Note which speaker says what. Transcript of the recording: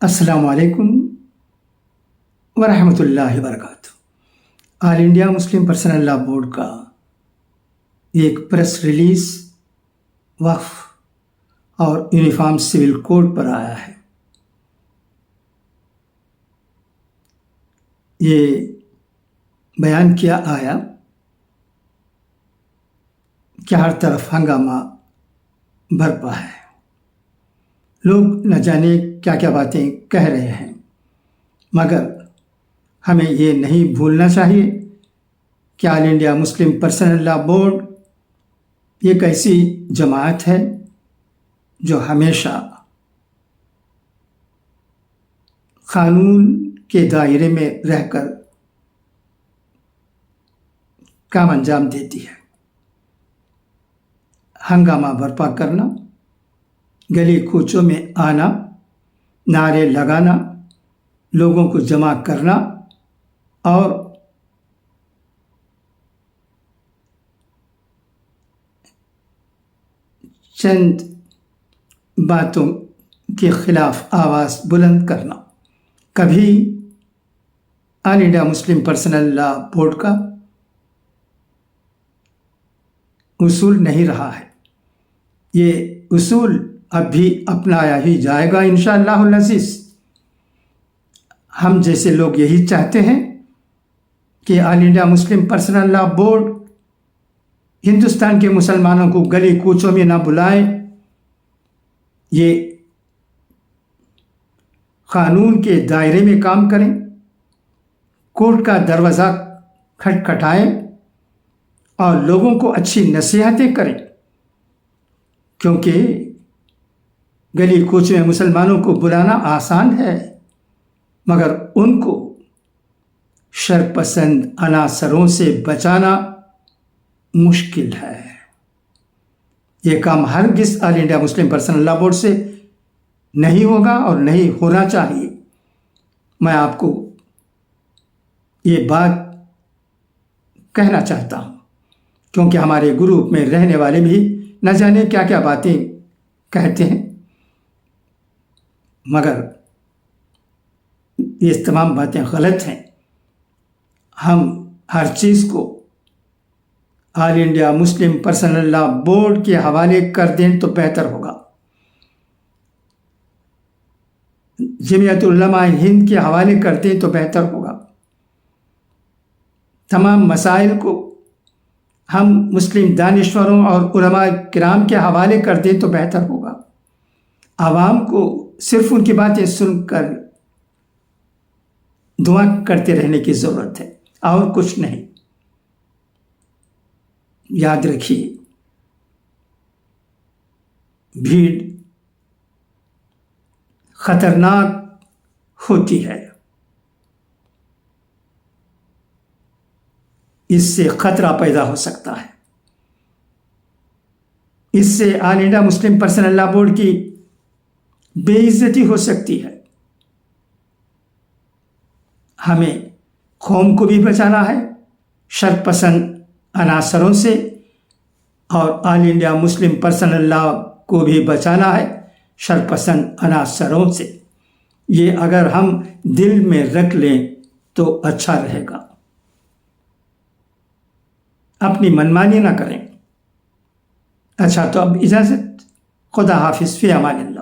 Speaker 1: السلام علیکم ورحمۃ اللہ وبرکاتہ۔ All India Muslim Personal Law Board کا ایک پریس ریلیز وقف اور یونیفارم سول کوڈ پر آیا ہے۔ یہ بیان کیا آیا کہ ہر طرف ہنگامہ برپا ہے، لوگ نہ جانے کیا کیا باتیں کہہ رہے ہیں، مگر ہمیں یہ نہیں بھولنا چاہیے کہ All India Muslim Personal Law Board ایک ایسی جماعت ہے جو ہمیشہ قانون کے دائرے میں رہ کر کام انجام دیتی ہے۔ ہنگامہ برپا کرنا، گلی کوچوں میں آنا، نعرے لگانا، لوگوں کو جمع کرنا اور چند باتوں کے خلاف آواز بلند کرنا کبھی All India Muslim Personal Law Board کا اصول نہیں رہا ہے۔ یہ اصول اب بھی اپنایا ہی جائے گا انشاءاللہ العزیز۔ ہم جیسے لوگ یہی چاہتے ہیں کہ All India Muslim Personal Law Board Hindustan کے مسلمانوں کو گلی کوچوں میں نہ بلائے، یہ قانون کے دائرے میں کام کریں، کورٹ کا دروازہ کھٹکھٹائیں اور لوگوں کو اچھی نصیحتیں کریں، کیونکہ گلی کوچوں میں مسلمانوں کو بلانا آسان ہے، مگر ان کو شرپسند عناصروں سے بچانا مشکل ہے۔ یہ کام ہرگز All India Muslim Personal Law Board سے نہیں ہوگا اور نہیں ہونا چاہیے۔ میں آپ کو یہ بات کہنا چاہتا ہوں، کیونکہ ہمارے گروپ میں رہنے والے بھی نہ جانے کیا کیا باتیں کہتے ہیں، مگر یہ تمام باتیں غلط ہیں۔ ہم ہر چیز کو All India Muslim Personal Law Board کے حوالے کر دیں تو بہتر ہوگا، جمعیت علماء ہند کے حوالے کر دیں تو بہتر ہوگا۔ تمام مسائل کو ہم مسلم دانشوروں اور علماء کرام کے حوالے کر دیں تو بہتر ہوگا۔ عوام کو صرف ان کی باتیں سن کر دعا کرتے رہنے کی ضرورت ہے اور کچھ نہیں۔ یاد رکھیے، بھیڑ خطرناک ہوتی ہے، اس سے خطرہ پیدا ہو سکتا ہے، اس سے All India Muslim Personal Law Board کی بے عزتی ہو سکتی ہے۔ ہمیں قوم کو بھی بچانا ہے شرپسند عناصروں سے، اور آل انڈیا مسلم پرسنل لاء کو بھی بچانا ہے شرپسند عناصروں سے۔ یہ اگر ہم دل میں رکھ لیں تو اچھا رہے گا۔ اپنی منمانی نہ کریں۔ اچھا، تو اب اجازت، خدا حافظ، فی امان اللہ۔